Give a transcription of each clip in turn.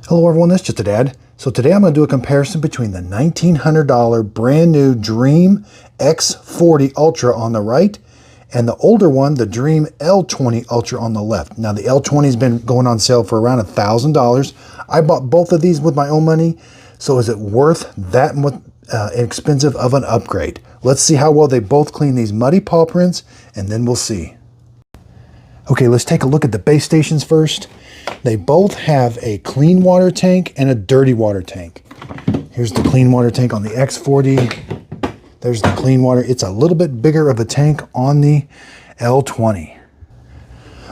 Hello everyone, that's just a dad. So today I'm going to do a comparison between the $1,900 brand new Dreame X40 Ultra on the right and the older one, the Dreame L20 Ultra on the left. Now the L20 has been going on sale for around $1,000. I bought both of these with my own money, so is it worth that much expensive of an upgrade? Let's see how well they both clean these muddy paw prints, and then we'll see. Okay, let's take a look at the base stations first. They both have a clean water tank and a dirty water tank. Here's the clean water tank on the X40. There's the clean water. It's a little bit bigger of a tank on the L20.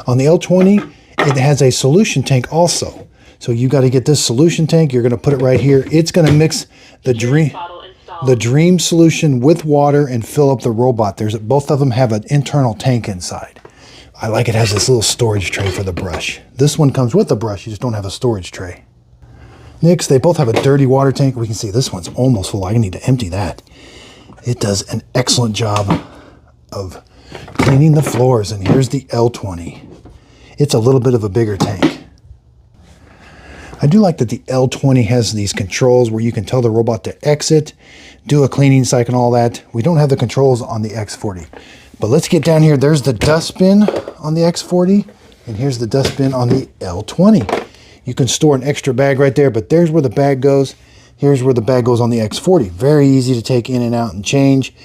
On the L20, it has a solution tank also. So you got to get this solution tank. You're going to put it right here. It's going to mix the Dreame solution with water and fill up the robot. Both of them have an internal tank inside. I like it has this little storage tray for the brush. This one comes with a brush, you just don't have a storage tray. Next, they both have a dirty water tank. We can see this one's almost full. I need to empty that. It does an excellent job of cleaning the floors. And here's the L20. It's a little bit of a bigger tank. I do like that the L20 has these controls where you can tell the robot to exit, do a cleaning cycle and all that. We don't have the controls on the X40. But let's get down here. There's the dustbin on the X40, and here's the dustbin on the L20. You can store an extra bag right there, but there's where the bag goes. Here's where the bag goes on the X40. Very easy to take in and out and change.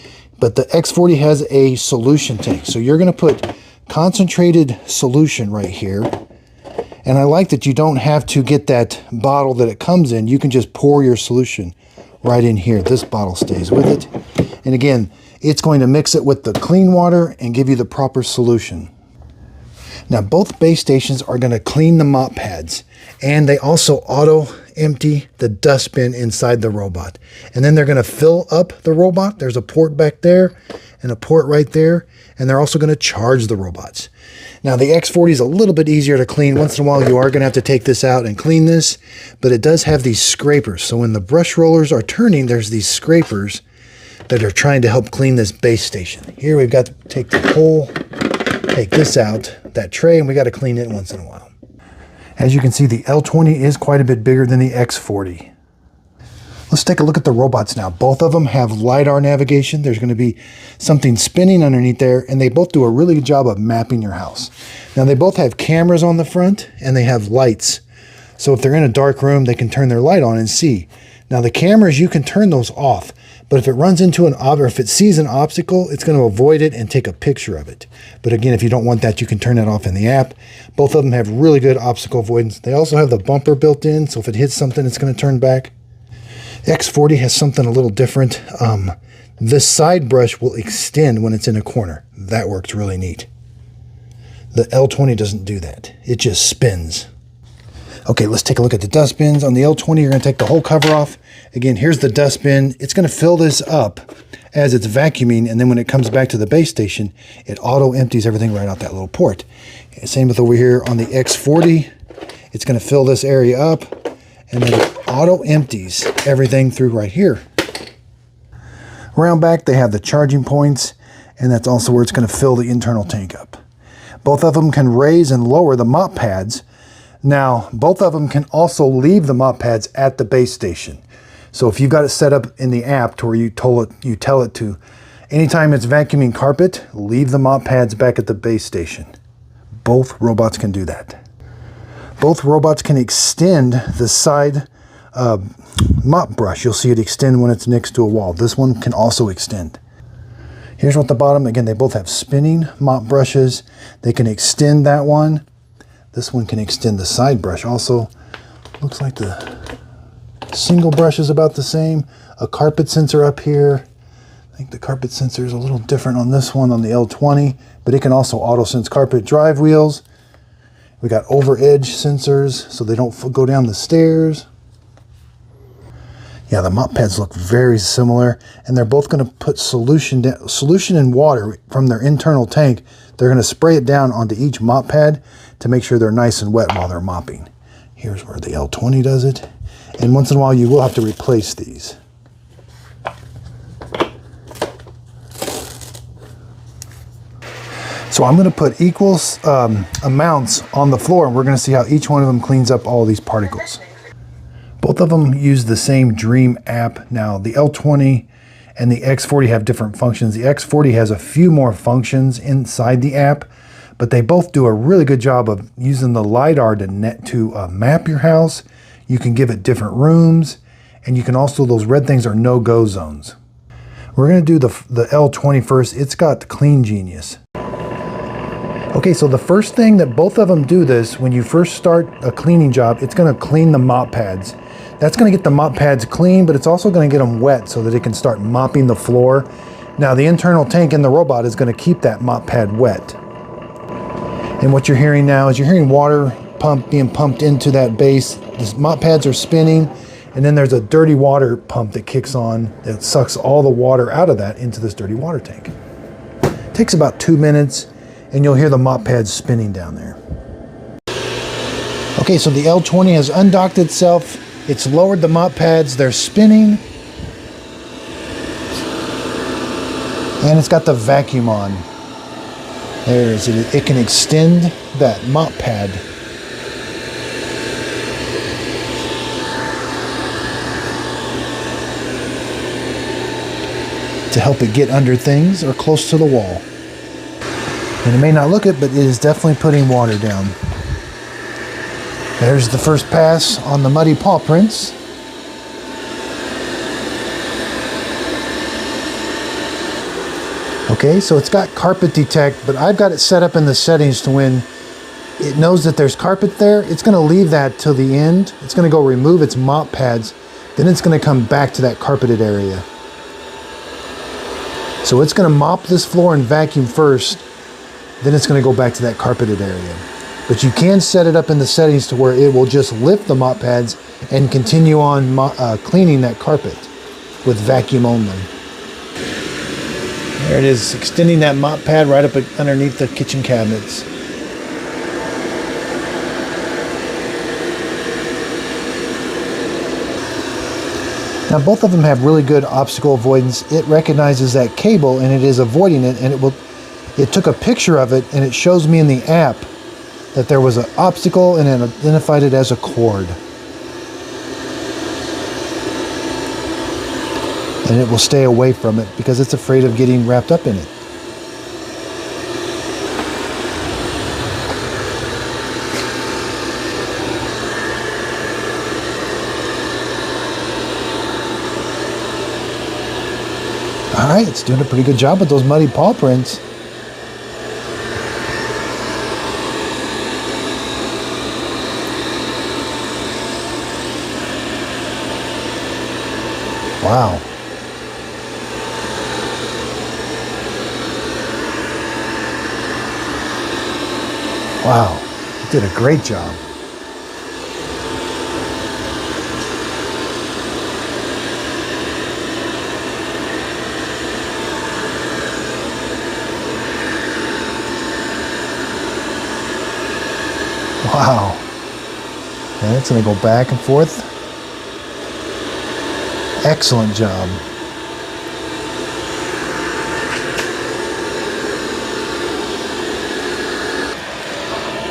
But the X40 has a solution tank. So you're going to put concentrated solution right here. And I like that you don't have to get that bottle that it comes in. You can just pour your solution right in here. This bottle stays with it. And again, it's going to mix it with the clean water and give you the proper solution. Now both base stations are going to clean the mop pads, and they also auto empty the dustbin inside the robot. And then they're going to fill up the robot. There's a port back there and a port right there, and they're also going to charge the robots. Now the X40 is a little bit easier to clean. Once in a while you are going to have to take this out and clean this, but it does have these scrapers. So when the brush rollers are turning, there's these scrapers that are trying to help clean this base station. Here we've got to take this out, that tray, and we got to clean it once in a while. As you can see, the L20 is quite a bit bigger than the X40. Let's take a look at the robots now. Both of them have LiDAR navigation. There's going to be something spinning underneath there, and they both do a really good job of mapping your house. Now they both have cameras on the front, and they have lights. So if they're in a dark room, they can turn their light on and see. Now the cameras, you can turn those off. But if it runs into or if it sees an obstacle, it's going to avoid it and take a picture of it. But again, if you don't want that, you can turn that off in the app. Both of them have really good obstacle avoidance. They also have the bumper built in, so if it hits something, it's going to turn back. The X40 has something a little different. This side brush will extend when it's in a corner. That works really neat. The L20 doesn't do that. It just spins. Okay, let's take a look at the dustbins. On the L20, you're going to take the whole cover off. Again, here's the dustbin. It's going to fill this up as it's vacuuming, and then when it comes back to the base station, it auto empties everything right out that little port. Same with over here on the X40. It's going to fill this area up, and then it auto empties everything through right here. Around back, they have the charging points, and that's also where it's going to fill the internal tank up. Both of them can raise and lower the mop pads. Now, both of them can also leave the mop pads at the base station. So if you've got it set up in the app to where you tell it to, anytime it's vacuuming carpet, leave the mop pads back at the base station. Both robots can do that. Both robots can extend the side mop brush. You'll see it extend when it's next to a wall. This one can also extend. Here's what the bottom, again, they both have spinning mop brushes. They can extend that one. This one can extend the side brush also. Looks like the single brush is about the same. A carpet sensor up here. I think the carpet sensor is a little different on this one on the L20, but it can also auto sense carpet drive wheels. We got over edge sensors so they don't go down the stairs. Yeah, the mop pads look very similar, and they're both going to put solution in water from their internal tank. They're going to spray it down onto each mop pad to make sure they're nice and wet while they're mopping. Here's where the L20 does it. And once in a while, you will have to replace these. So I'm going to put equal amounts on the floor, and we're going to see how each one of them cleans up all these particles. Both of them use the same Dreame app. Now, the L20 and the X40 have different functions. The X40 has a few more functions inside the app, but they both do a really good job of using the LiDAR to map your house. You can give it different rooms, and you can also, those red things are no-go zones. We're going to do the L20 first. It's got Clean Genius. Okay, so the first thing that both of them do this, when you first start a cleaning job, it's going to clean the mop pads. That's going to get the mop pads clean, but it's also going to get them wet so that it can start mopping the floor. Now, the internal tank in the robot is going to keep that mop pad wet. And what you're hearing now is you're hearing water being pumped into that base. The mop pads are spinning, and then there's a dirty water pump that kicks on that sucks all the water out of that into this dirty water tank. It takes about 2 minutes, and you'll hear the mop pads spinning down there. Okay, so the L20 has undocked itself. It's lowered the mop pads, they're spinning. And it's got the vacuum on. There is it. It can extend that mop pad. To help it get under things or close to the wall. And it may not look it, but it is definitely putting water down. There's the first pass on the muddy paw prints. Okay, so it's got carpet detect, but I've got it set up in the settings to when it knows that there's carpet there, it's going to leave that till the end. It's going to go remove its mop pads, then it's going to come back to that carpeted area. So it's going to mop this floor and vacuum first, then it's going to go back to that carpeted area. But you can set it up in the settings to where it will just lift the mop pads and continue on cleaning that carpet with vacuum only. There it is, extending that mop pad right up underneath the kitchen cabinets. Now both of them have really good obstacle avoidance. It recognizes that cable and it is avoiding it, and it took a picture of it and it shows me in the app that there was an obstacle and it identified it as a cord. And it will stay away from it because it's afraid of getting wrapped up in it. Alright, it's doing a pretty good job with those muddy paw prints. Wow. Wow, it did a great job. Wow. And it's going to go back and forth. Excellent job.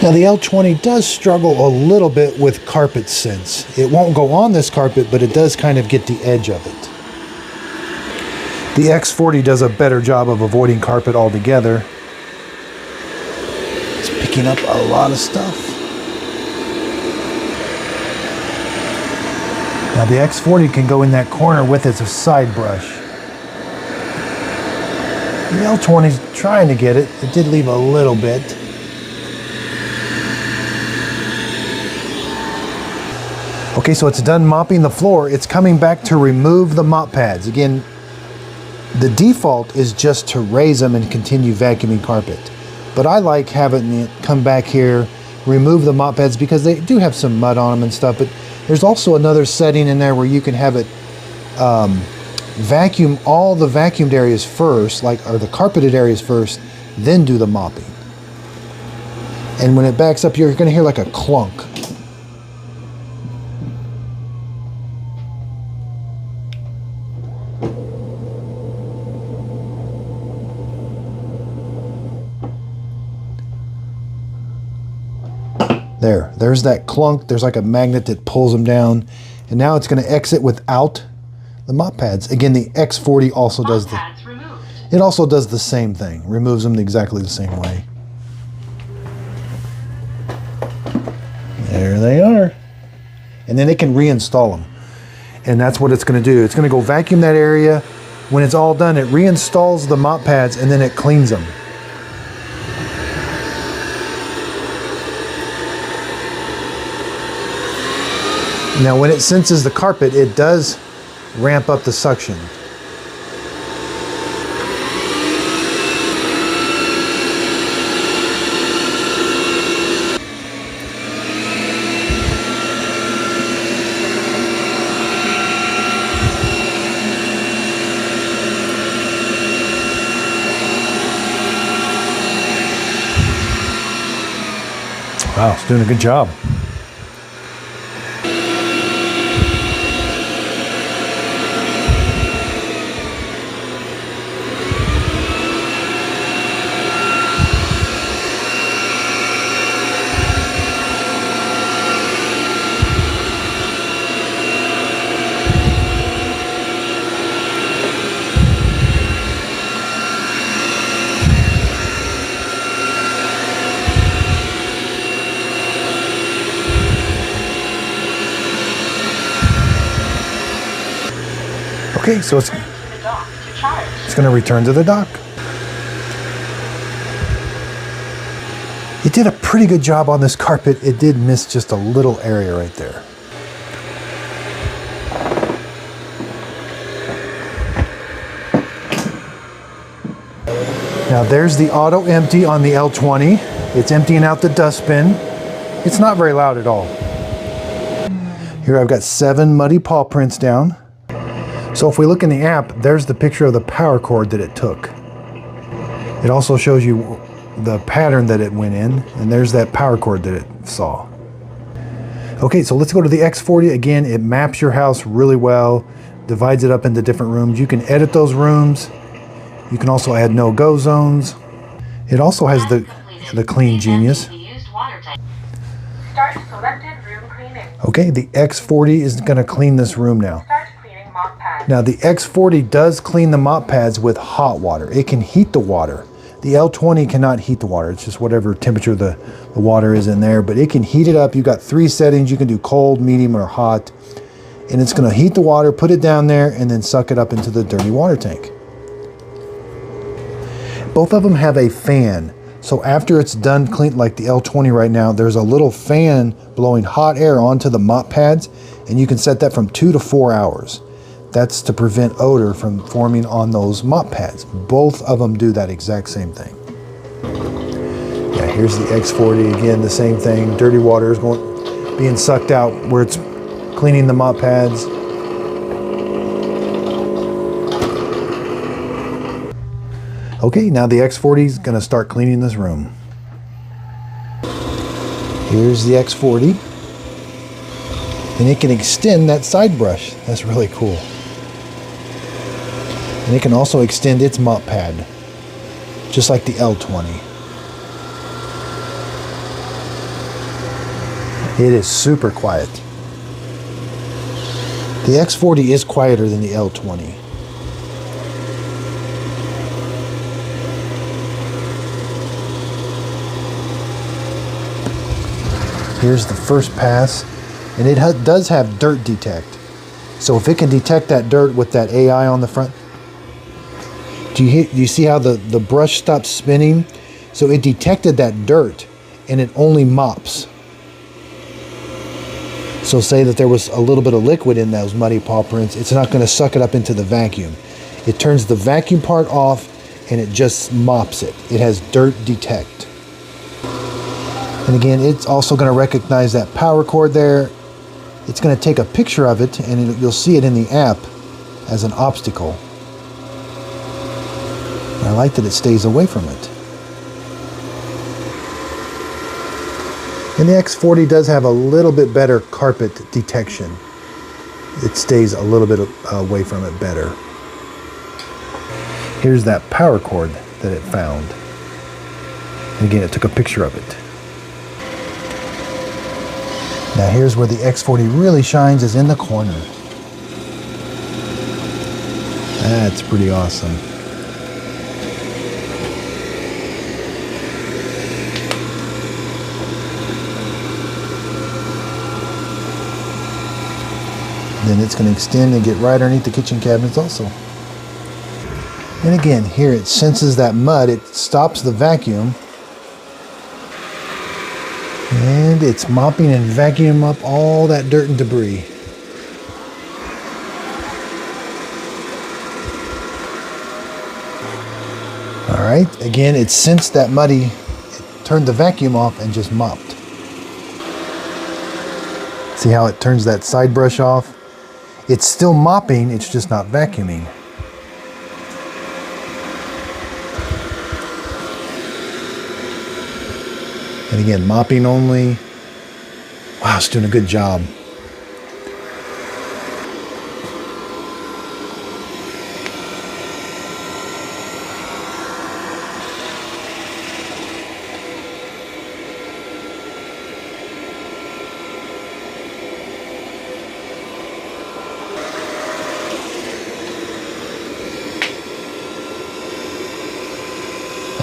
Now the L20 does struggle a little bit with carpet sense. It won't go on this carpet, but it does kind of get the edge of it. The X40 does a better job of avoiding carpet altogether. It's picking up a lot of stuff. Now the X40 can go in that corner with its side brush. The L20's trying to get it. It did leave a little bit. Okay, so it's done mopping the floor. It's coming back to remove the mop pads. Again, the default is just to raise them and continue vacuuming carpet. But I like having it come back here, remove the mop pads because they do have some mud on them and stuff, but there's also another setting in there where you can have it vacuum all the vacuumed areas first, or the carpeted areas first, then do the mopping. And when it backs up, you're going to hear like a clunk. There's that clunk. There's like a magnet that pulls them down, And now it's going to exit without the mop pads. Again, the X40 also does it also does the same thing. Removes them exactly the same way. There they are. And then it can reinstall them. And that's what it's going to do. It's going to go vacuum that area. When it's all done, it reinstalls the mop pads and then it cleans them. Now when it senses the carpet, it does ramp up the suction. Wow, it's doing a good job. Okay, so it's going to return to the dock. It did a pretty good job on this carpet. It did miss just a little area right there. Now there's the auto empty on the L20. It's emptying out the dustbin. It's not very loud at all. Here I've got 7 muddy paw prints down. So if we look in the app, there's the picture of the power cord that it took. It also shows you the pattern that it went in, and there's that power cord that it saw. Okay, so let's go to the X40. Again, it maps your house really well, divides it up into different rooms. You can edit those rooms. You can also add no-go zones. It also has the Clean Genius. Start selected room cleaning. Okay, the X40 is going to clean this room now. Start cleaning mop pads. Now the X40 does clean the mop pads with hot water. It can heat the water. The L20 cannot heat the water. It's just whatever temperature the water is in there, but it can heat it up. You've got 3 settings. You can do cold, medium, or hot. And it's going to heat the water, put it down there, and then suck it up into the dirty water tank. Both of them have a fan. So after it's done clean, like the L20 right now, there's a little fan blowing hot air onto the mop pads, and you can set that from 2 to 4 hours. That's to prevent odor from forming on those mop pads. Both of them do that exact same thing. Yeah, here's the X40 again, the same thing. Dirty water is being sucked out where it's cleaning the mop pads. Okay, now the X40 is going to start cleaning this room. Here's the X40. And it can extend that side brush. That's really cool. And it can also extend its mop pad, just like the L20. It is super quiet. The X40 is quieter than the L20. Here's the first pass, and it does have dirt detect. So if it can detect that dirt with that AI on the front, do you see how the brush stops spinning? So it detected that dirt, and it only mops. So say that there was a little bit of liquid in those muddy paw prints, it's not going to suck it up into the vacuum. It turns the vacuum part off, and it just mops it. It has dirt detect. And again, it's also going to recognize that power cord there. It's going to take a picture of it, and you'll see it in the app as an obstacle. And I like that it stays away from it. And the X40 does have a little bit better carpet detection. It stays a little bit away from it better. Here's that power cord that it found. And again, it took a picture of it. Now here's where the X40 really shines, is in the corner. That's pretty awesome. Then it's going to extend and get right underneath the kitchen cabinets also. And again, here it senses that mud, it stops the vacuum, and it's mopping and vacuuming up all that dirt and debris. All right, again, it sensed that muddy, it turned the vacuum off and just mopped. See how it turns that side brush off? It's still mopping, it's just not vacuuming. And again, mopping only. Wow, it's doing a good job.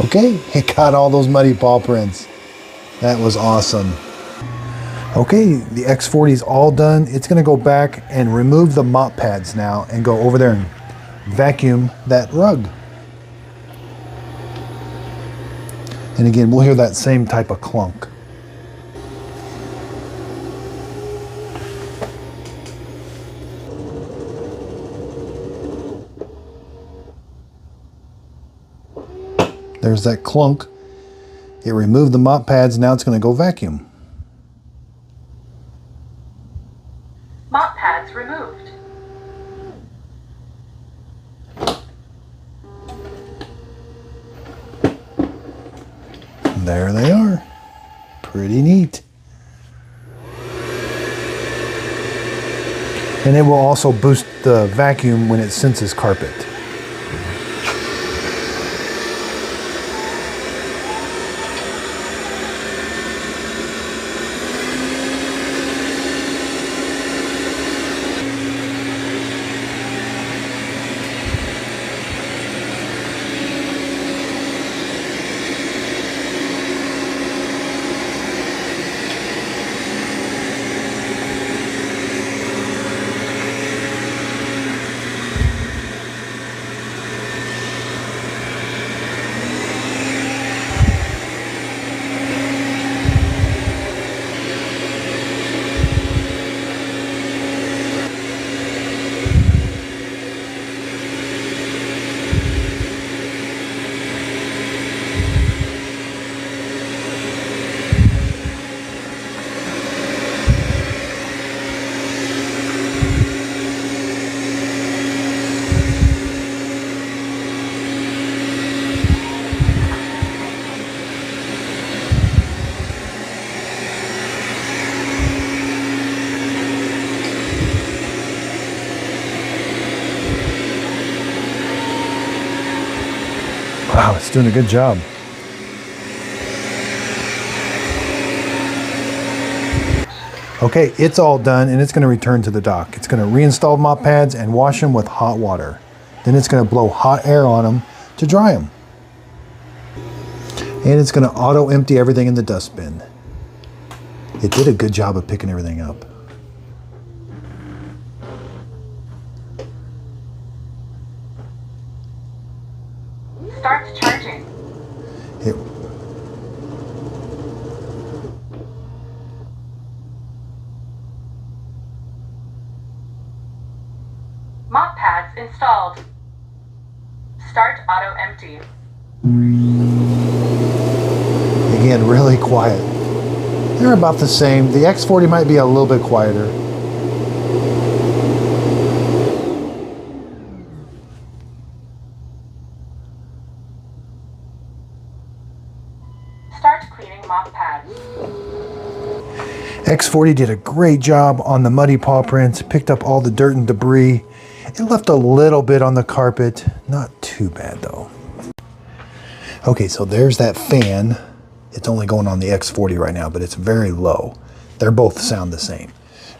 Okay, it got all those muddy paw prints. That was awesome. Okay, the X40 is all done. It's going to go back and remove the mop pads now and go over there and vacuum that rug. And again, we'll hear that same type of clunk. There's that clunk. It removed the mop pads, now it's going to go vacuum. Mop pads removed. There they are. Pretty neat. And it will also boost the vacuum when it senses carpet. Wow, it's doing a good job. Okay, it's all done and it's going to return to the dock. It's going to reinstall mop pads and wash them with hot water. Then it's going to blow hot air on them to dry them. And it's going to auto empty everything in the dustbin. It did a good job of picking everything up. Starts charging. Mop pads installed. Start auto empty. Again, really quiet. They're about the same. The X40 might be a little bit quieter. Start cleaning mop pads. X40 did a great job on the muddy paw prints, picked up all the dirt and debris. It left a little bit on the carpet. Not too bad though. Okay, so there's that fan. It's only going on the X40 right now, but it's very low. They're both sound the same.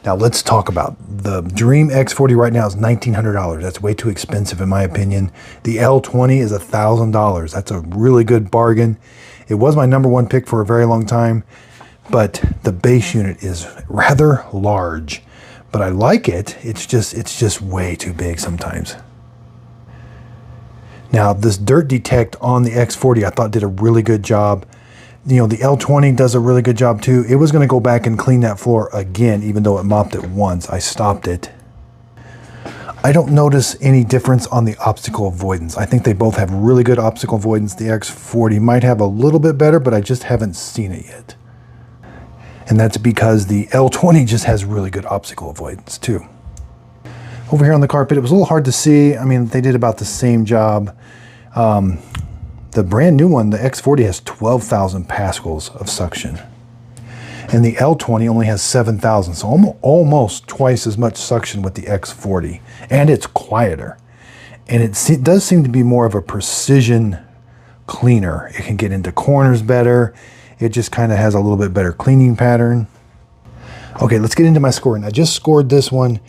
Now let's talk about the Dreame X40 right now is $1,900. That's way too expensive in my opinion. The L20 is $1,000. That's a really good bargain. It was my #1 pick for a very long time, but the bass unit is rather large. But I like it. It's just way too big sometimes. Now this dirt detect on the X40 I thought did a really good job. You know, the L20 does a really good job too. It was going to go back and clean that floor again, even though it mopped it once. I stopped it. I don't notice any difference on the obstacle avoidance. I think they both have really good obstacle avoidance. The X40 might have a little bit better, but I just haven't seen it yet. And that's because the L20 just has really good obstacle avoidance too. Over here on the carpet, it was a little hard to see. I mean, they did about the same job. The brand new one, the X40, has 12,000 pascals of suction. And the L20 only has 7,000, so almost twice as much suction with the X40. And it's quieter. And it does seem to be more of a precision cleaner. It can get into corners better. It just kind of has a little bit better cleaning pattern. Okay, let's get into my scoring. I just scored this one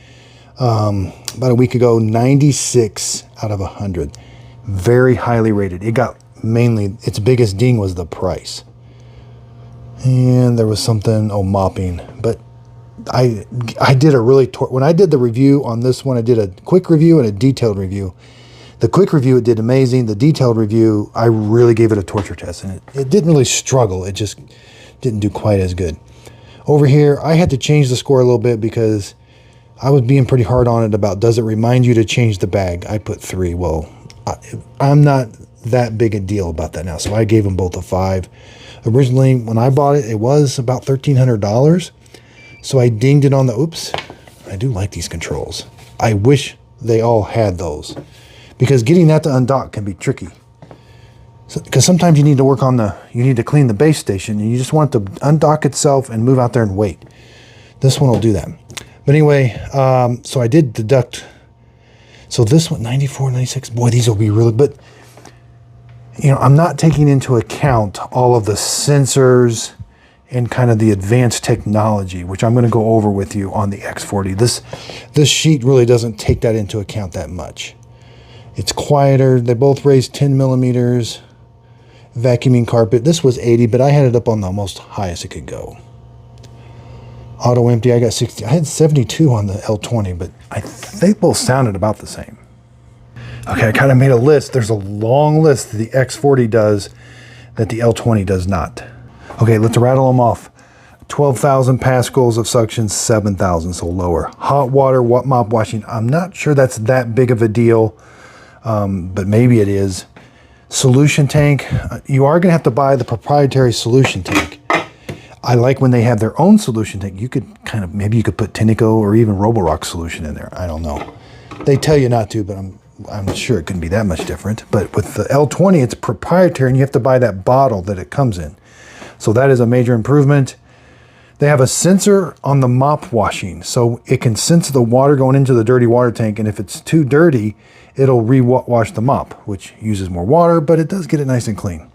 about a week ago, 96 out of 100. Very highly rated. It got mainly, its biggest ding was the price. And there was something, mopping. But I did a really, when I did the review on this one, I did a quick review and a detailed review. The quick review, it did amazing. The detailed review, I really gave it a torture test. And it didn't really struggle. It just didn't do quite as good. Over here, I had to change the score a little bit because I was being pretty hard on it about, does it remind you to change the bag? I put 3. Well, I'm not that big a deal about that now, so I gave them both a 5. Originally, when I bought it, it was about $1,300, so I dinged it on the, oops, I do like these controls. I wish they all had those, because getting that to undock can be tricky. Because sometimes you need to work on you need to clean the base station, and you just want it to undock itself and move out there and wait. This one will do that. But anyway, so I did deduct. So this one, 94, 96, boy, these will be really, but you know, I'm not taking into account all of the sensors and kind of the advanced technology, which I'm going to go over with you on the X40. This sheet really doesn't take that into account that much. It's quieter. They both raise 10 millimeters. Vacuuming carpet. This was 80, but I had it up on the most highest it could go. Auto empty, I got 60. I had 72 on the L20, but they both sounded about the same. Okay, I kind of made a list. There's a long list that the X40 does that the L20 does not. Okay, let's rattle them off. 12,000 pascals of suction, 7,000, so lower. Hot water mop washing, I'm not sure that's that big of a deal, but maybe it is. Solution tank, you are going to have to buy the proprietary solution tank. I like when they have their own solution tank. You could maybe you could put Tinico or even Roborock solution in there. I don't know. They tell you not to, but I'm sure it couldn't be that much different. But with the L20, it's proprietary, and you have to buy that bottle that it comes in. So that is a major improvement. They have a sensor on the mop washing, so it can sense the water going into the dirty water tank, and if it's too dirty, it'll re-wash the mop, which uses more water, but it does get it nice and clean.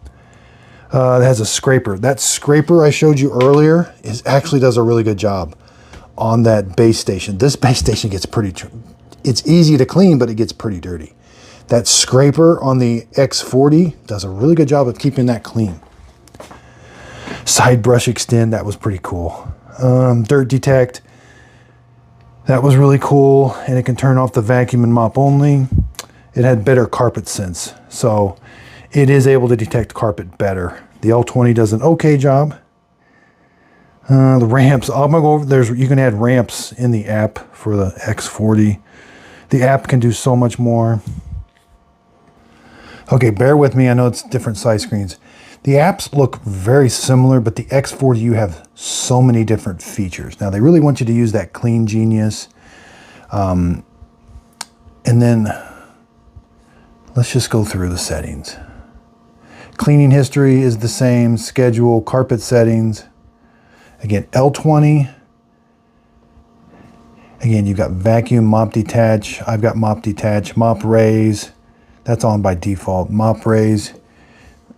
It has a scraper. That scraper I showed you earlier actually does a really good job on that base station. This base station gets pretty, it's easy to clean, but it gets pretty dirty. That scraper on the X40 does a really good job of keeping that clean. Side brush extend, that was pretty cool. Dirt detect, that was really cool, and it can turn off the vacuum and mop only. It had better carpet sense, so it is able to detect carpet better. The L20 does an okay job. The ramps, I'm gonna go over, you can add ramps in the app for the X40. The app can do so much more. Okay, bear with me, I know it's different size screens. The apps look very similar, but the X40, you have so many different features. Now, they really want you to use that Clean Genius. And then let's just go through the settings. Cleaning history is the same, schedule, carpet settings. Again, L20. Again, you've got vacuum, mop detach. I've got mop detach, mop raise. That's on by default, mop raise.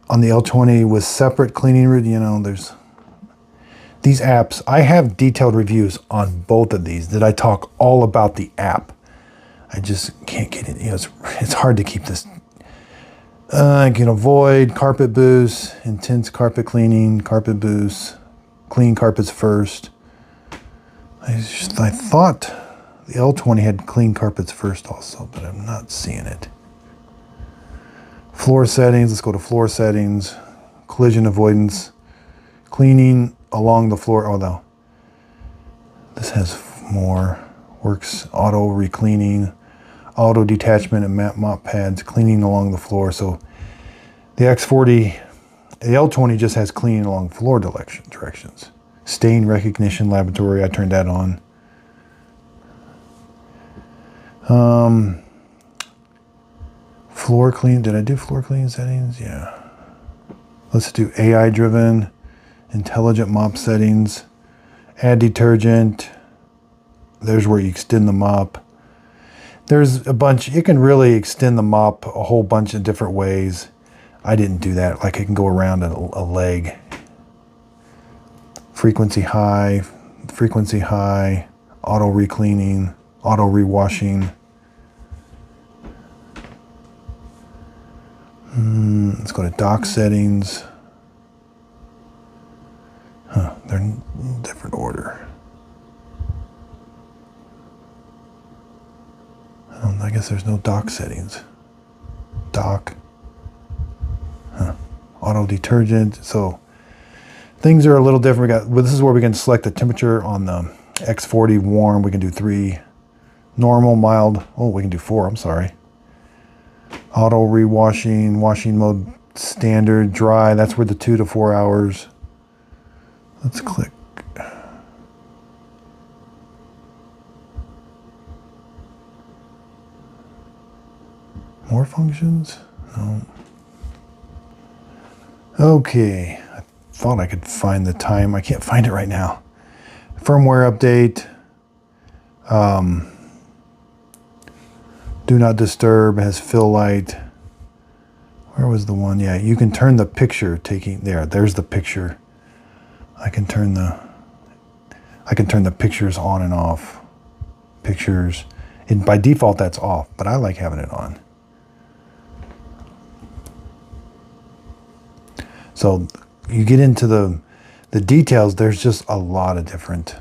On the L20 with separate cleaning route, you know, These apps, I have detailed reviews on both of these that I talk all about the app. I just can't get it. You know, it's hard to keep this. I can avoid carpet boost, intense carpet cleaning, carpet boost, clean carpets first. I thought the L20 had clean carpets first also, but I'm not seeing it. Floor settings, let's go to floor settings, collision avoidance, cleaning along the floor. Oh no, this has more. Works auto recleaning, auto detachment and mop pads, cleaning along the floor. So the X40, the L20 just has cleaning along floor directions. Stain recognition laboratory, I turned that on. Floor clean, did I do floor clean settings? Yeah. Let's do AI driven, intelligent mop settings, add detergent. There's where you extend the mop. There's a bunch, you can really extend the mop a whole bunch of different ways. I didn't do that. Like I can go around a leg. Frequency high, auto recleaning, auto rewashing. Let's go to dock settings. They're in different order. I guess there's no dock settings. Dock. Auto detergent. So things are a little different. This is where we can select the temperature on the X40 warm. We can do 3. Normal, mild. Oh, we can do 4. I'm sorry. Auto rewashing, washing mode standard, dry. That's where the 2 to 4 hours. Let's click. More functions? No. Okay. I thought I could find the time. I can't find it right now. Firmware update. Do not disturb. Has fill light. Where was the one? Yeah, you can turn the picture taking there. There's the picture. I can turn the pictures on and off. Pictures. And by default that's off, but I like having it on. So you get into the details, there's just a lot of different,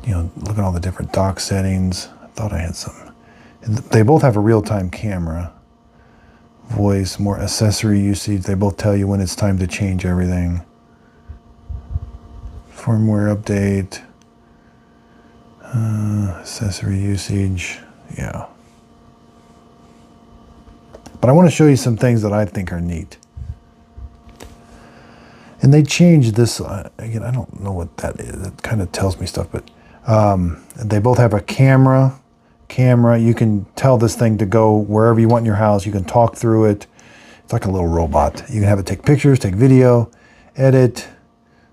look at all the different dock settings. I thought I had some. They both have a real-time camera. Voice, more accessory usage. They both tell you when it's time to change everything. Firmware update. Accessory usage. Yeah. But I want to show you some things that I think are neat. And they changed this, again, I don't know what that is. It kind of tells me stuff, but they both have a camera. You can tell this thing to go wherever you want in your house. You can talk through it. It's like a little robot. You can have it take pictures, take video, edit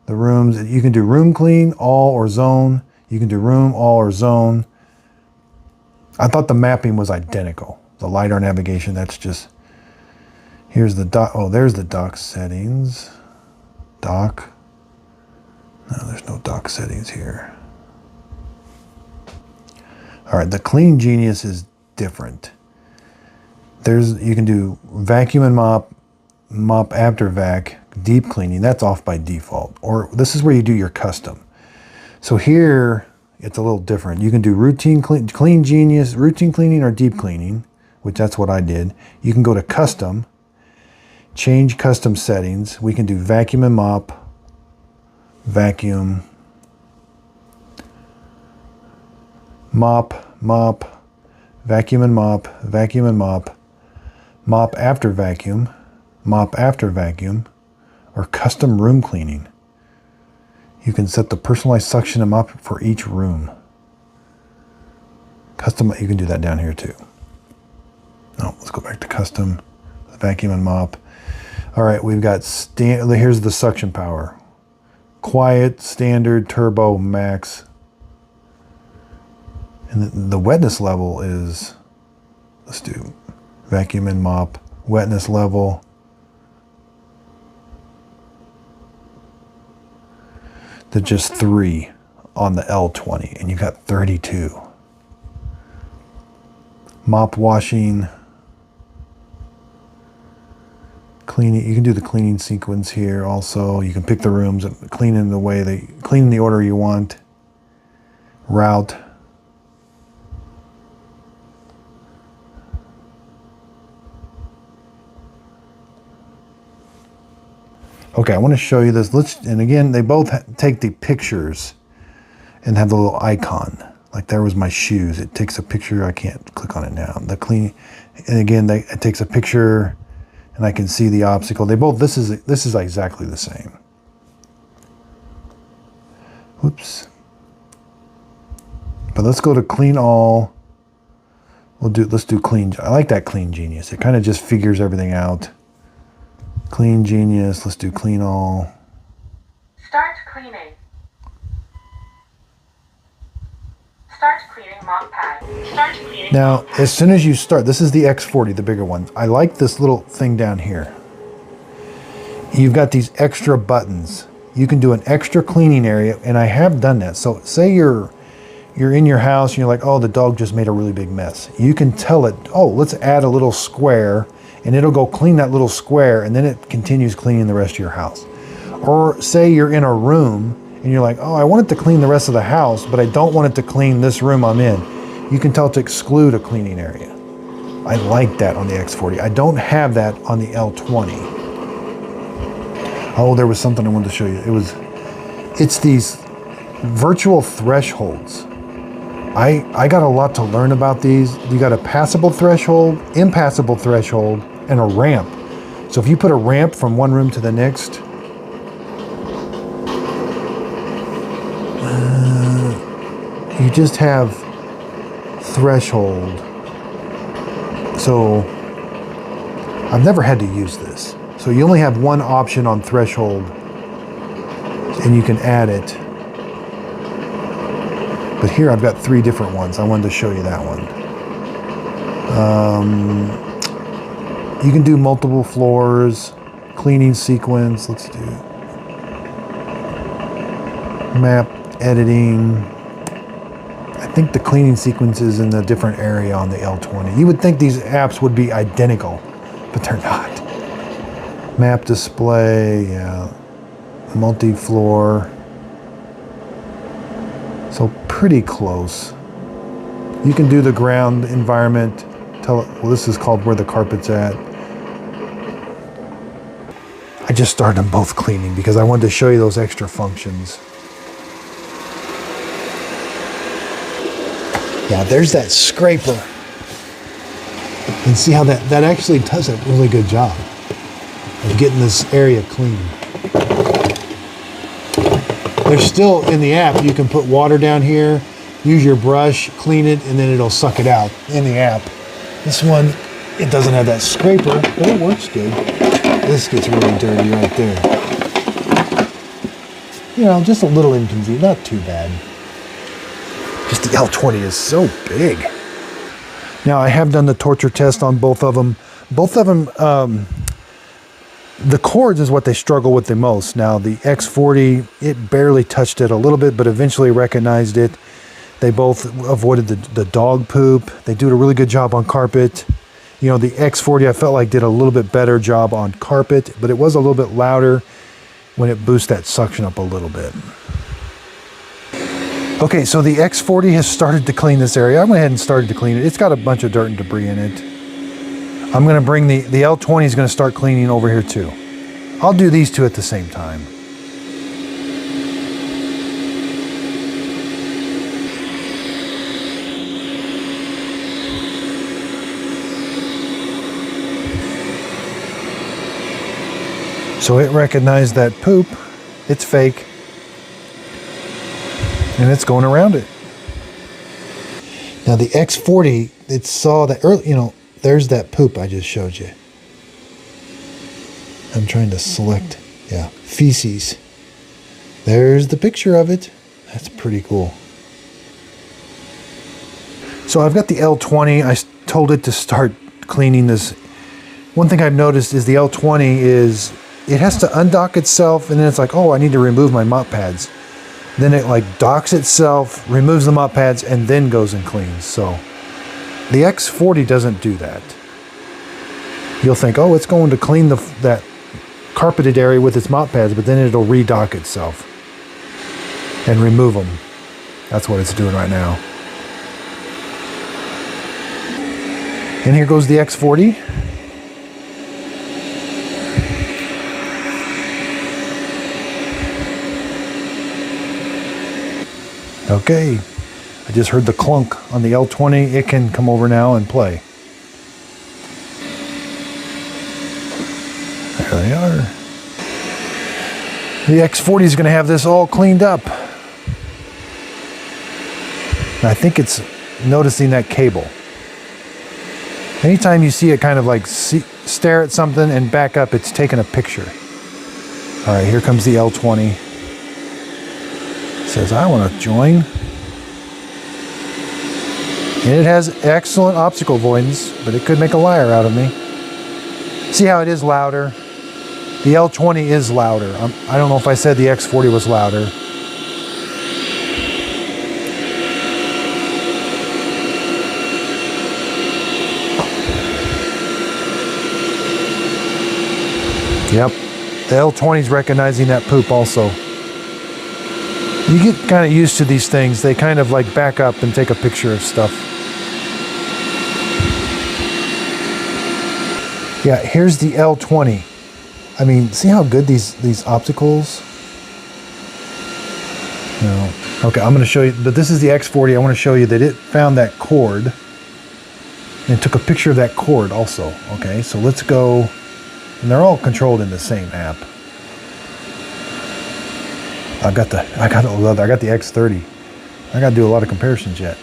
the rooms. You can do room clean, all or zone. You can do room, all or zone. I thought the mapping was identical. The LiDAR navigation, that's just, here's the dock. Oh, there's the dock settings. Dock. No, there's no dock settings here. All right, the Clean Genius is different. You can do vacuum and mop after vac, deep cleaning. That's off by default. Or this is where you do your custom. So here it's a little different. You can do Clean Genius, routine cleaning or deep cleaning, which that's what I did. You can go to custom, change custom settings. We can do vacuum and mop, vacuum, mop, vacuum and mop, mop after vacuum, or custom room cleaning. You can set the personalized suction and mop for each room. Custom, you can do that down here too. No, let's go back to custom, vacuum and mop. All right, we've got, here's the suction power. Quiet, standard, turbo, max. And the wetness level is, let's do vacuum and mop, wetness level. There's just 3 on the L20, and you got 32. Mop washing. Cleaning, you can do the cleaning sequence here also. You can pick the rooms and clean in the way clean in the order you want. Route. Okay, I want to show you this. And again, they both take the pictures and have the little icon. Like there was my shoes. It takes a picture. I can't click on it now. The clean, and again, it takes a picture, and I can see the obstacle. They both. This is exactly the same. Whoops. But let's go to clean all. Let's do clean. I like that clean genius. It kind of just figures everything out. Clean genius. Let's do clean all. Start cleaning. Start cleaning mop pad. Start cleaning. Now, as soon as you start, this is the X40, the bigger one. I like this little thing down here. You've got these extra buttons. You can do an extra cleaning area, and I have done that. So say you're in your house and you're like, oh, the dog just made a really big mess. You can tell it, oh, let's add a little square, and it'll go clean that little square, and then it continues cleaning the rest of your house. Or say you're in a room and you're like, oh, I want it to clean the rest of the house, but I don't want it to clean this room I'm in. You can tell it to exclude a cleaning area. I like that on the X40. I don't have that on the L20. Oh, there was something I wanted to show you. It's these virtual thresholds. I got a lot to learn about these. You got a passable threshold, impassable threshold, and a ramp. So if you put a ramp from one room to the next, you just have threshold. So I've never had to use this. So you only have one option on threshold, and you can add it. But here I've got 3 different ones. I wanted to show you that one. You can do multiple floors, cleaning sequence. Let's do map editing. I think the cleaning sequence is in a different area on the L20. You would think these apps would be identical, but they're not. Map display, yeah. Multi-floor. So pretty close. You can do the ground environment. Tell it, well, this is called where the carpet's at. I just started them both cleaning because I wanted to show you those extra functions. Yeah, there's that scraper. And see how that actually does a really good job of getting this area clean. There's still, in the app, you can put water down here, use your brush, clean it, and then it'll suck it out in the app. This one, it doesn't have that scraper, but it works good. This gets really dirty right there. You know, just a little inconvenient, not too bad. Just the L20 is so big. Now, I have done the torture test on both of them. Both of them, the cords is what they struggle with the most. Now, the X40, it barely touched it a little bit, but eventually recognized it. They both avoided the dog poop. They do a really good job on carpet. You know, the X40, I felt like did a little bit better job on carpet, but it was a little bit louder when it boosts that suction up a little bit. Okay, so the X40 has started to clean this area. I went ahead and started to clean it. It's got a bunch of dirt and debris in it. I'm going to bring the L20 is going to start cleaning over here too. I'll do these two at the same time. So it recognized that poop. It's fake. And it's going around it. Now the X40, it saw that early, you know, there's that poop I just showed you. I'm trying to select, yeah, feces. There's the picture of it. That's pretty cool. So I've got the L20. I told it to start cleaning this. One thing I've noticed is the L20 is, it has to undock itself, and then it's like, oh, I need to remove my mop pads. then it like docks itself, removes the mop pads, and then goes and cleans. So the X40 doesn't do that. You'll think, oh, it's going to clean that carpeted area with its mop pads, but then it'll redock itself and remove them. That's what it's doing right now. And here goes the X40. Okay, I just heard the clunk on the L20. It can come over now and play. There they are. The X40 is going to have this all cleaned up. And I think it's noticing that cable. Anytime you see it kind of like stare at something and back up, it's taking a picture. All right, here comes the L20. It says, I want to join. And it has excellent obstacle avoidance, but it could make a liar out of me. See how it is louder? The L20 is louder. I don't know if I said the X40 was louder. Yep, the L20 is recognizing that poop also. You get kind of used to these things. They kind of like back up and take a picture of stuff. Yeah, here's the L20. I mean, see how good these opticals? No. Okay, I'm going to show you, but this is the X40. I want to show you that it found that cord and took a picture of that cord also. Okay, so let's go, and they're all controlled in the same app. I got the X30. I got to do a lot of comparisons yet.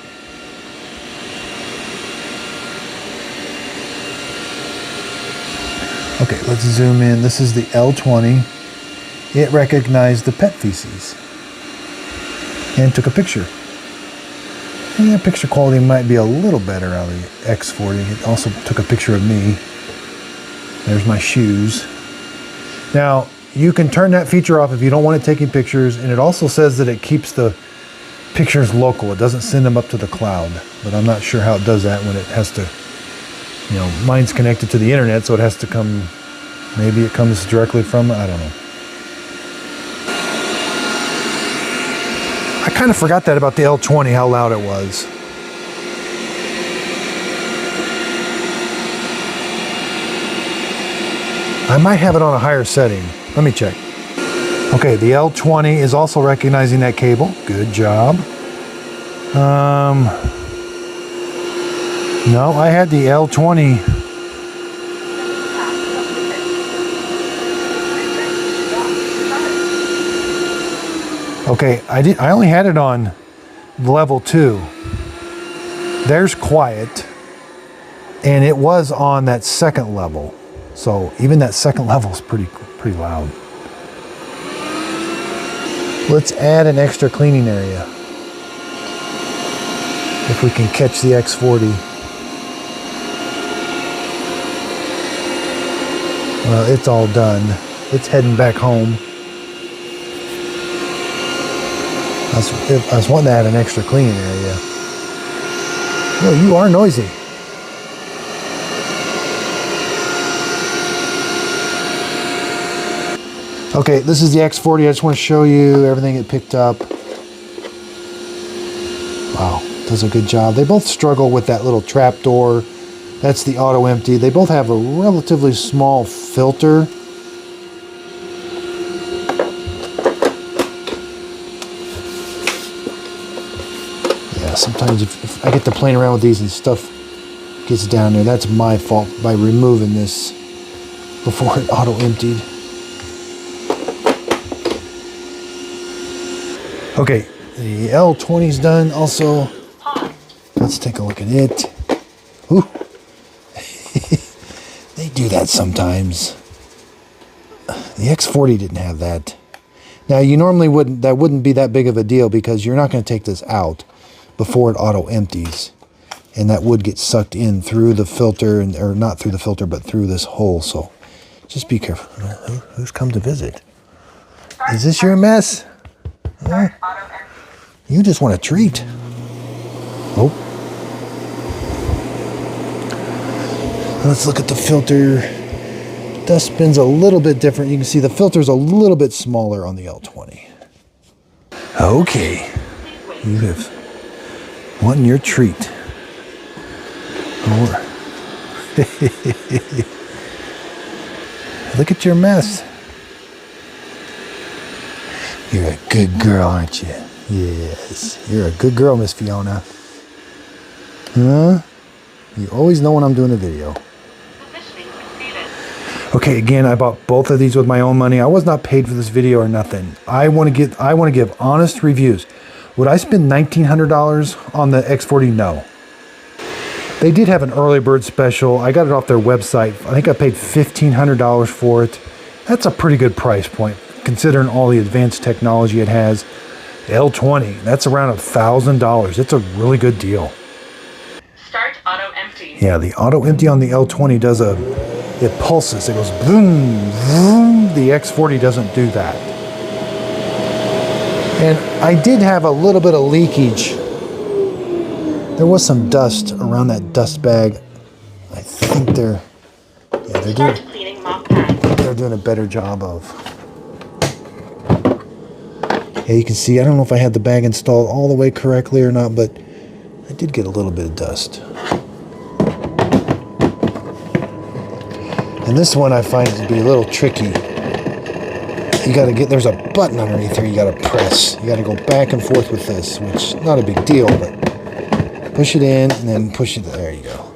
Okay, let's zoom in. This is the L20. It recognized the pet feces and took a picture. And that picture quality might be a little better out of the X40. It also took a picture of me. There's my shoes. Now, you can turn that feature off if you don't want it taking pictures, and it also says that it keeps the pictures local. It doesn't send them up to the cloud, but I'm not sure how it does that when it has to, you know, mine's connected to the internet, so it has to come, maybe it comes directly from, I don't know. I kind of forgot that about the L20, how loud it was. I might have it on a higher setting. Let me check. Okay, the L20 is also recognizing that cable. Good job. No, I had the L20. Okay, I only had it on level 2. There's quiet, and it was on that second level. So even that second level is pretty loud. Let's add an extra cleaning area. If we can catch the X40. Well, it's all done. It's heading back home. I was wanting to add an extra cleaning area. Well, you are noisy. Okay, this is the X40. I just want to show you everything it picked up. Wow, does a good job. They both struggle with that little trap door. That's the auto empty. They both have a relatively small filter. Yeah, sometimes if I get to playing around with these and stuff gets down there, that's my fault by removing this before it auto emptied. Okay, the L20's done also. Let's take a look at it. Ooh. They do that sometimes. The X40 didn't have that. Now you normally wouldn't be that big of a deal because you're not going to take this out before it auto empties. And that would get sucked in through the filter, or not through the filter, but through this hole. So just be careful. Who's come to visit? Is this your mess? Start auto empty. You just want a treat. Oh. Let's look at the filter. Dustbin's a little bit different. You can see the filter's a little bit smaller on the L20. Okay. You have won your treat. Or look at your mess. You're a good girl, aren't you? Yes. You're a good girl, Miss Fiona. Huh? You always know when I'm doing a video. Okay, again, I bought both of these with my own money. I was not paid for this video or nothing. I want to give honest reviews. Would I spend $1,900 on the X40? No. They did have an early bird special. I got it off their website. I think I paid $1,500 for it. That's a pretty good price point, considering all the advanced technology it has. L20, that's around $1,000. It's a really good deal. Start auto empty. Yeah, the auto empty on the L20 does it pulses. It goes boom, boom. The X40 doesn't do that. And I did have a little bit of leakage. There was some dust around that dust bag. I think they're Start cleaning mop pad. doing a better job of. Yeah, you can see, I don't know if I had the bag installed all the way correctly or not, but I did get a little bit of dust. And this one I find it to be a little tricky. You gotta there's a button underneath here you gotta press. You gotta go back and forth with this, which not a big deal, but push it in and then push it, there you go.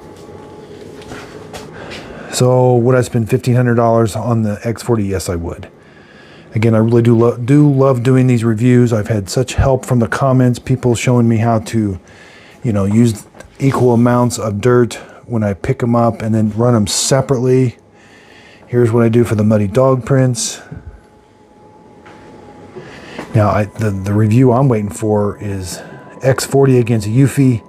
So would I spend $1,500 on the X40? Yes, I would. Again, I really do love doing these reviews. I've had such help from the comments, people showing me how to, use equal amounts of dirt when I pick them up and then run them separately. Here's what I do for the muddy dog prints. Now, the review I'm waiting for is X40 against Eufy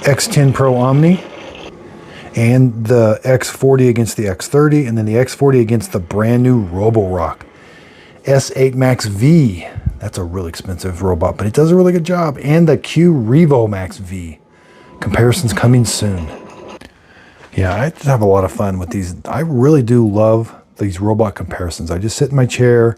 X10 Pro Omni, and the X40 against the X30, and then the X40 against the brand new Roborock S8 Max V. That's a really expensive robot, but it does a really good job. And the Q Revo Max V. Comparisons coming soon. Yeah, I just have a lot of fun with these. I really do love these robot comparisons. I just sit in my chair.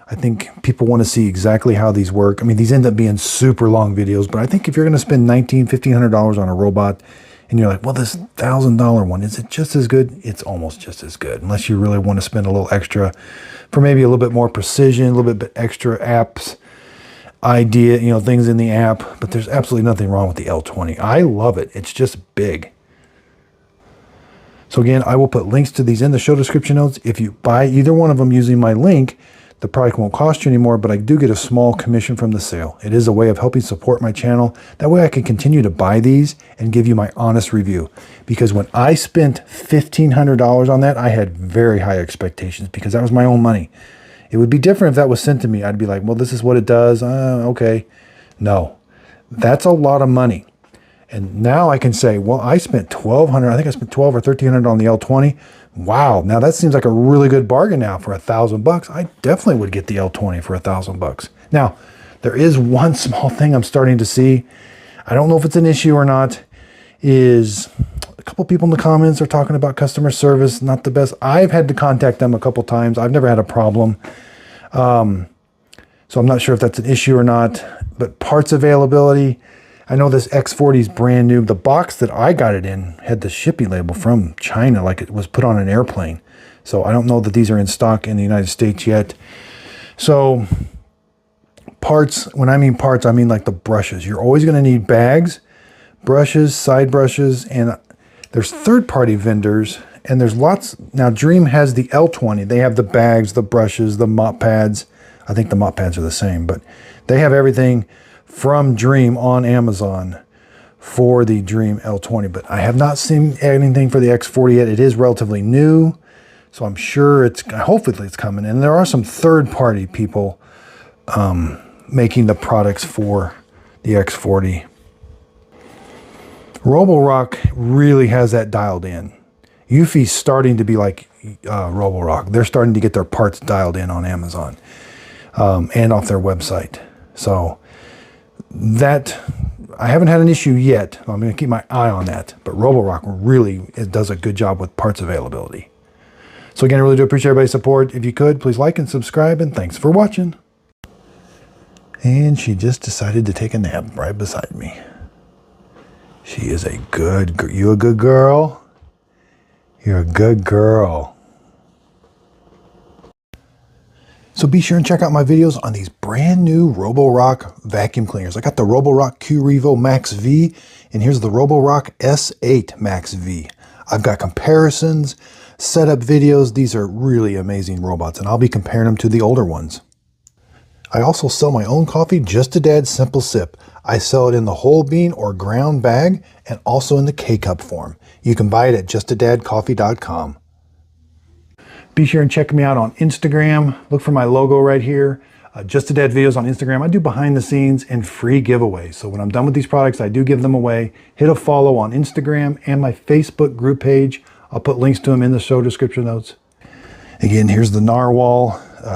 I think people want to see exactly how these work. I mean, these end up being super long videos, but I think if you're going to spend $1,900, $1,500 on a robot, and you're like, well, this $1,000 one, is it just as good? It's almost just as good, unless you really want to spend a little extra for maybe a little bit more precision, a little bit extra apps, things in the app. But there's absolutely nothing wrong with the L20. I love it. It's just big. So again, I will put links to these in the show description notes. If you buy either one of them using my link, the product won't cost you anymore, but I do get a small commission from the sale. It is a way of helping support my channel. That way I can continue to buy these and give you my honest review. Because when I spent $1,500 on that, I had very high expectations because that was my own money. It would be different if that was sent to me. I'd be like, well, this is what it does. Okay. No, that's a lot of money. And now I can say, well, I spent $1,200. I think I spent $1,200 or $1,300 on the L20. Wow, now that seems like a really good bargain now for $1,000. I definitely would get the L20 for $1,000. Now, there is one small thing I'm starting to see. I don't know if it's an issue or not. Is a couple people in the comments are talking about customer service, not the best. I've had to contact them a couple times. I've never had a problem. So I'm not sure if that's an issue or not. But parts availability. I know this X40 is brand new. The box that I got it in had the shipping label from China, like it was put on an airplane. So I don't know that these are in stock in the United States yet. So parts, when I mean parts, I mean like the brushes. You're always going to need bags, brushes, side brushes, and there's third-party vendors, and there's lots. Now Dreame has the L20. They have the bags, the brushes, the mop pads. I think the mop pads are the same, but they have everything from Dreame on Amazon for the Dreame L20, but I have not seen anything for the X40 yet. It is relatively new, so I'm sure hopefully it's coming. And there are some third-party people making the products for the X40. Roborock really has that dialed in. Eufy's starting to be like Roborock. They're starting to get their parts dialed in on Amazon. and off their website. So that, I haven't had an issue yet. I'm going to keep my eye on that. But Roborock really does a good job with parts availability. So again, I really do appreciate everybody's support. If you could, please like and subscribe, and thanks for watching. And she just decided to take a nap right beside me. She is a good girl. You a good girl? You're a good girl. So be sure and check out my videos on these brand new Roborock vacuum cleaners. I got the Roborock Q Revo Max V, and here's the Roborock S8 Max V. I've got comparisons, setup videos. These are really amazing robots, and I'll be comparing them to the older ones. I also sell my own coffee, Just a Dad Simple Sip. I sell it in the whole bean or ground bag, and also in the K-Cup form. You can buy it at justadadcoffee.com. Be sure and check me out on Instagram. Look for my logo right here. Just a Dad videos on Instagram. I do behind the scenes and free giveaways. So when I'm done with these products, I do give them away. Hit a follow on Instagram and my Facebook group page. I'll put links to them in the show description notes. Again, here's the Narwhal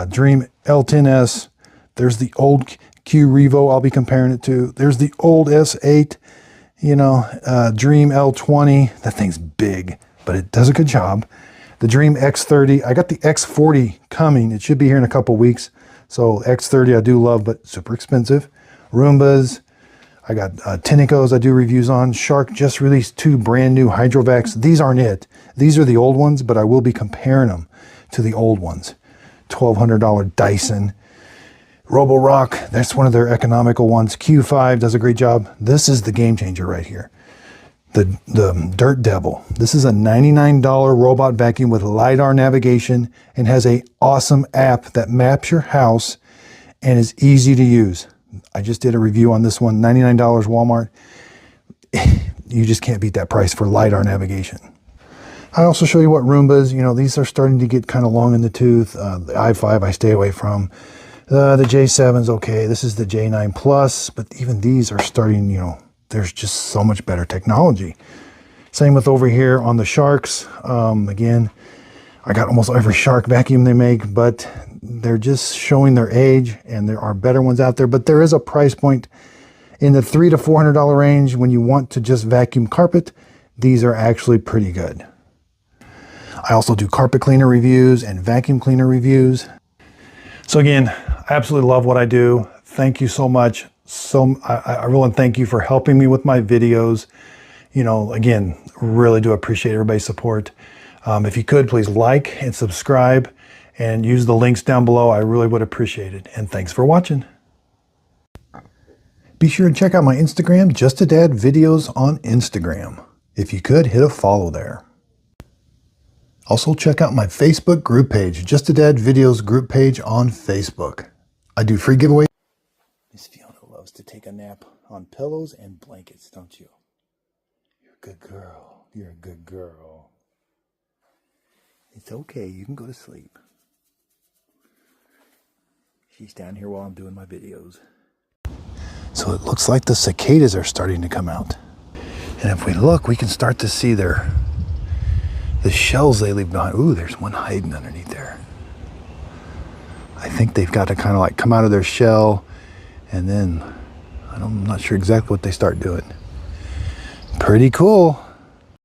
Dreame L10S. There's the old Q Revo I'll be comparing it to. There's the old S8, Dreame L20. That thing's big, but it does a good job. The Dreame X30. I got the X40 coming. It should be here in a couple weeks. So X30 I do love, but super expensive. Roombas. I got Tinicos I do reviews on. Shark just released 2 brand new Hydrovacs. These aren't it. These are the old ones, but I will be comparing them to the old ones. $1,200 Dyson. Roborock, that's one of their economical ones. Q5 does a great job. This is the game changer right here. The Dirt Devil. This is a $99 robot vacuum with LiDAR navigation and has an awesome app that maps your house and is easy to use. I just did a review on this one, $99 Walmart. You just can't beat that price for LiDAR navigation. I also show you what Roombas, these are starting to get kind of long in the tooth. The i5 I stay away from. The J7's okay. This is the J9 Plus, but even these are starting, there's just so much better technology. Same with over here on the Sharks. Again, I got almost every Shark vacuum they make, but they're just showing their age, and there are better ones out there. But there is a price point in the $300 to $400 range when you want to just vacuum carpet. These are actually pretty good. I also do carpet cleaner reviews and vacuum cleaner reviews. So again, I absolutely love what I do. Thank you so much. I really thank you for helping me with my videos. Again, really do appreciate everybody's support. If you could, please like and subscribe and use the links down below. I really would appreciate it. And thanks for watching. Be sure to check out my Instagram, Just a Dad Videos on Instagram. If you could, hit a follow there. Also check out my Facebook group page, Just a Dad Videos group page on Facebook. I do free giveaways. Miss Fiona loves to take a nap on pillows and blankets, don't you? You're a good girl. You're a good girl. It's okay. You can go to sleep. She's down here while I'm doing my videos. So it looks like the cicadas are starting to come out. And if we look, we can start to see the shells they leave behind. Ooh, there's one hiding underneath there. I think they've got to kind of like come out of their shell, and then I'm not sure exactly what they start doing. Pretty cool.